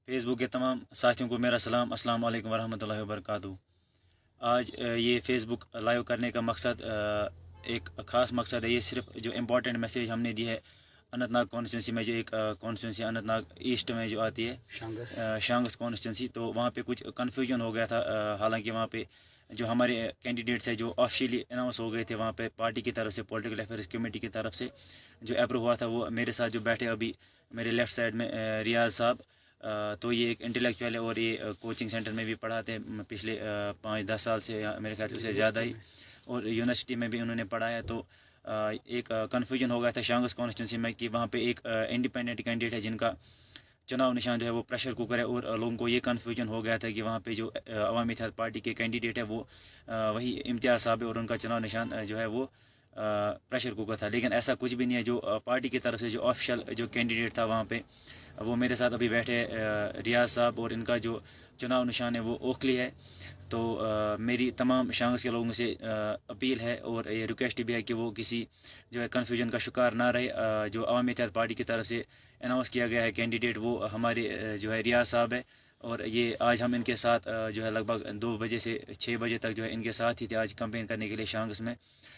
Facebook के तमाम साथियों को मेरा सलाम, अस्सलाम वालेकुम वरहमतुल्लाहि वबरकातुहू। आज ये फेसबुक लाइव करने का मकसद एक ख़ास मकसद है। ये सिर्फ जो इम्पोर्टेंट मैसेज हमने दी है अनंतनाग कॉन्स्टिट्यूंसी में, जो एक कॉन्स्टिट्यूंसी अनंतनाग ईस्ट में जो आती है, शांगस कॉन्स्टिट्यूंसी, तो वहाँ पे कुछ कन्फ्यूजन हो गया था। हालांकि वहाँ पे जो हमारे कैंडिडेट्स है जो ऑफिशियली अनाउंस हो गए थे, वहाँ पे पार्टी की तरफ से, पॉलिटिकल अफेयर्स कमेटी की तरफ से जो अप्रूव हुआ था, वो मेरे साथ जो बैठे अभी मेरे लेफ़्ट साइड में रियाज साहब, तो ये एक इंटेलेक्चुअल है और ये कोचिंग सेंटर में भी पढ़ाते हैं पिछले 5-10 साल से, मेरे ख्याल से उससे ज़्यादा ही, और यूनिवर्सिटी में भी उन्होंने पढ़ाया। तो एक कन्फ्यूजन हो गया था शांगस कॉन्स्टिट्यूंसी में कि वहाँ पे एक इंडिपेंडेंट कैंडिडेट है जिनका चुनाव निशान जो है वो प्रेशर कुकर है, और लोगों को ये कन्फ्यूजन हो गया था कि वहाँ पे जो अवामी इत्तेहाद पार्टी के कैंडिडेट है वो वही इम्तियाज़ साहब है और उनका चुनाव निशान जो है वो प्रेशर कुकर था। लेकिन ऐसा कुछ भी नहीं है। जो पार्टी की तरफ से जो ऑफिशियल जो कैंडिडेट था वहाँ पे, वो मेरे साथ अभी बैठे रियाज साहब, और इनका जो चुनाव निशान है वो ओखली है। तो मेरी तमाम शांगस के लोगों से अपील है और ये रिक्वेस्ट भी है कि वो किसी जो है कन्फ्यूजन का शिकार ना रहे। जो अवामी इत्तेहाद पार्टी की तरफ से अनाउंस किया गया है कैंडिडेट, वो हमारे जो है रियाज साहब है, और ये आज हम इनके साथ जो है लगभग 2 बजे से 6 बजे तक जो है इनके साथ ही थे आज कैंपेन करने के लिए शांगस में।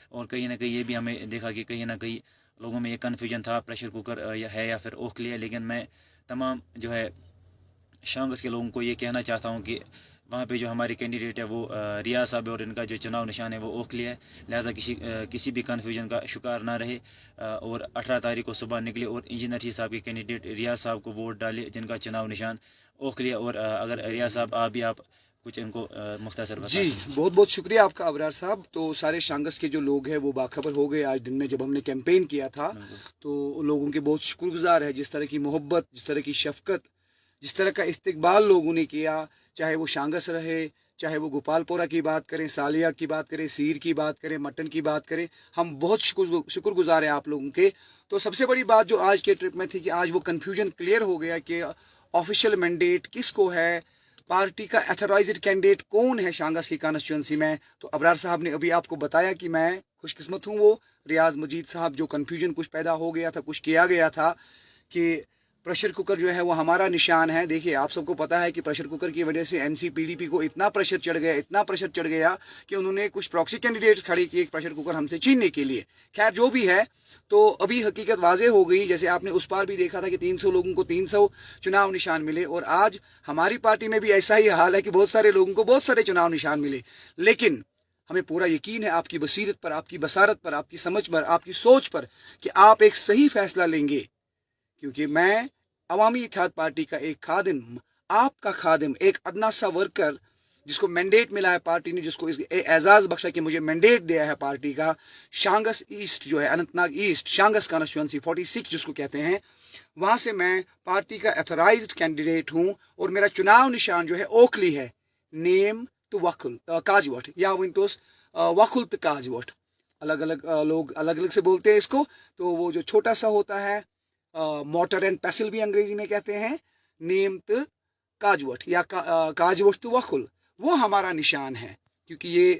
और कहीं ना कहीं ये भी हमें देखा कि कहीं ना कहीं लोगों में ये कन्फ्यूजन था प्रेशर कुकर है या फिर ओखली है। लेकिन मैं तमाम जो है शांगस के लोगों को ये कहना चाहता हूँ कि वहाँ पे जो हमारे कैंडिडेट है वो रियाज साहब है और इनका जो चुनाव निशान है वो ओखली है। लिहाजा किसी भी कन्फ्यूजन का शिकार ना रहे, और 18 तारीख को सुबह निकले और इंजीनियर रशीद साहब के कैंडिडेट रियाज साहब को वोट डाले जिनका चुनाव निशान ओखली है। और अगर रियाज साहब आप कुछ इनको मुख्तसर जी, बहुत बहुत शुक्रिया आपका अबरार साहब। तो सारे शांगस के जो लोग हैं वो बाखबर हो गए आज दिन में जब हमने कैंपेन किया था। तो लोगों के बहुत शुक्रगुजार है, जिस तरह की मोहब्बत, जिस तरह की शफकत, जिस तरह का इस्तकबाल लोगों ने किया, चाहे वो शांगस रहे, चाहे वो गोपालपोरा की बात करें, सालिया की बात करें, सीर की बात करें, मटन की बात करें, हम बहुत शुक्रगुजार हैं आप लोगों के। तो सबसे बड़ी बात जो आज के ट्रिप में थी कि आज वो कन्फ्यूजन क्लियर हो गया कि ऑफिशियल मैंडेट किसको है, पार्टी का अथोराइज्ड कैंडिडेट कौन है शांगस की कॉन्स्टिट्यूंसी में। तो अबरार साहब ने अभी आपको बताया कि मैं खुशकिस्मत हूँ। वो रियाज मजीद साहब, जो कन्फ्यूजन कुछ पैदा हो गया था, कुछ किया गया था कि प्रेशर कुकर जो है वो हमारा निशान है। देखिए, आप सबको पता है कि प्रेशर कुकर की वजह से एनसीपीडीपी को इतना प्रेशर चढ़ गया, इतना प्रेशर चढ़ गया कि उन्होंने कुछ प्रॉक्सी कैंडिडेट्स खड़े किए प्रेशर कुकर हमसे छीनने के लिए। खैर, जो भी है, तो अभी हकीकत वाजे हो गई। जैसे आपने उस पार भी देखा था कि 300 लोगों को 300 चुनाव निशान मिले, और आज हमारी पार्टी में भी ऐसा ही हाल है कि बहुत सारे लोगों को बहुत सारे चुनाव निशान मिले। लेकिन हमें पूरा यकीन है आपकी बसीरत पर, आपकी बसारत पर, आपकी समझ पर, आपकी सोच पर कि आप एक सही फैसला लेंगे। क्योंकि मैं अवामी इत्तेहाद पार्टी का एक खादिम, आपका खादिम, एक अदना सा वर्कर, जिसको मैंडेट मिला है पार्टी ने, जिसको एजाज बख्शा कि मुझे मैंडेट दिया है पार्टी का, शांगस ईस्ट जो है, अनंतनाग ईस्ट शांगस कॉन्स्टिट्यूंसी 46 जिसको कहते हैं, वहां से मैं पार्टी का अथोराइज्ड कैंडिडेट हूं। और मेरा चुनाव निशान जो है ओखली है, नेम तो वकुल काजवट, या विंतोस वकुल तो काजवट, अलग अलग लोग अलग अलग से बोलते हैं इसको। तो वो जो छोटा सा होता है, मोटर एंड पेसल भी अंग्रेजी में कहते हैं, नेम तो काजवट या काजवट तो वकुल, वो हमारा निशान है। क्योंकि ये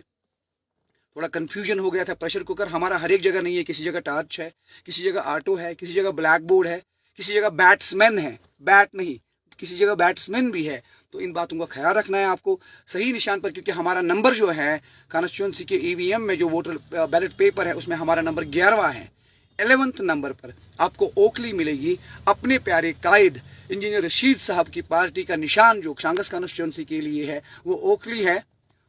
थोड़ा कंफ्यूजन हो गया था। प्रेशर कुकर हमारा हर एक जगह नहीं है, किसी जगह टार्च है, किसी जगह ऑटो है, किसी जगह ब्लैक बोर्ड है, किसी जगह बैट्समैन है, बैट नहीं, किसी जगह बैट्समैन भी है। तो इन बातों का ख्याल रखना है आपको सही निशान पर। क्योंकि हमारा नंबर जो है कॉन्स्टिट्यूंसी के ईवीएम में जो वोटर बैलेट पेपर है उसमें हमारा नंबर 11वां है। 11th नंबर पर आपको ओखली मिलेगी। अपने प्यारे कायद इंजीनियर रशीद साहब की पार्टी का निशान जो शांगस कॉन्स्टिट्यूंसी के लिए है वो ओखली है।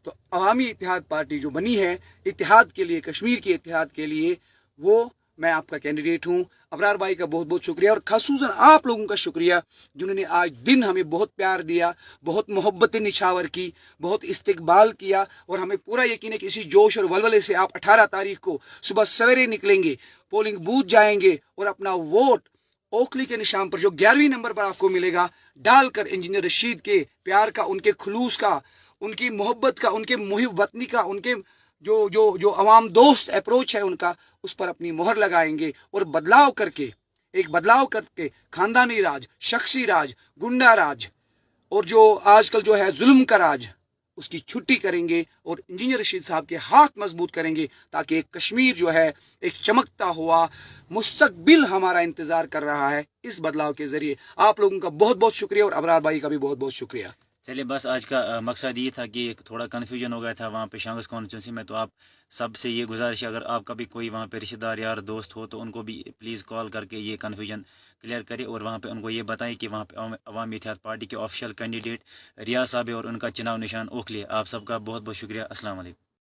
तो अवामी इत्तेहाद पार्टी जो बनी है इत्तेहाद के लिए, कश्मीर के इत्तेहाद के लिए, वो मैं आपका कैंडिडेट हूं। अबरार भाई का बहुत बहुत शुक्रिया, और खासूसन आप लोगों का शुक्रिया जिन्होंने आज दिन हमें बहुत प्यार दिया, बहुत मोहब्बतें निछावर की, बहुत इस्तकबाल किया। और हमें पूरा यकीन है कि इसी जोश और वलवले से आप 18 तारीख को सुबह सवेरे निकलेंगे, पोलिंग बूथ जाएंगे और अपना वोट ओखली के निशान पर जो 11वीं नंबर पर आपको मिलेगा डालकर इंजीनियर रशीद के प्यार का, उनके खुलूस का, उनकी मोहब्बत का, उनके मुहिब वतनी का, उनके जो जो जो अवाम दोस्त अप्रोच है उनका, उस पर अपनी मोहर लगाएंगे। और बदलाव करके खानदानी राज, शख्सी राज, गुंडा राज, और जो आजकल जो है जुल्म का राज, اس کی چھٹی کریں گے اور انجینئر رشید صاحب کے ہاتھ مضبوط کریں گے تاکہ ایک کشمیر جو ہے ایک چمکتا ہوا مستقبل ہمارا انتظار کر رہا ہے اس بدلاؤ کے ذریعے. آپ لوگوں کا بہت بہت شکریہ اور ابرار بھائی کا بھی بہت بہت شکریہ. چلیے بس آج کا مقصد یہ تھا کہ ایک تھوڑا کنفیوژن ہو گیا تھا وہاں پہ شانگس کانسٹیچوئنسی میں. تو آپ سب سے یہ گزارش ہے اگر آپ کا بھی کوئی وہاں پہ رشتہ دار یار دوست ہو تو ان کو بھی پلیز کال کر کے یہ کنفیوژن کلیئر کرے اور وہاں پہ ان کو یہ بتائیں کہ وہاں پہ عوامی اتحاد پارٹی کے آفیشیل کینڈیڈیٹ ریاض صاحب ہے اور ان کا چناؤ نشان اوکھلی ہے. آپ سب کا بہت بہت شکریہ. السلام علیکم.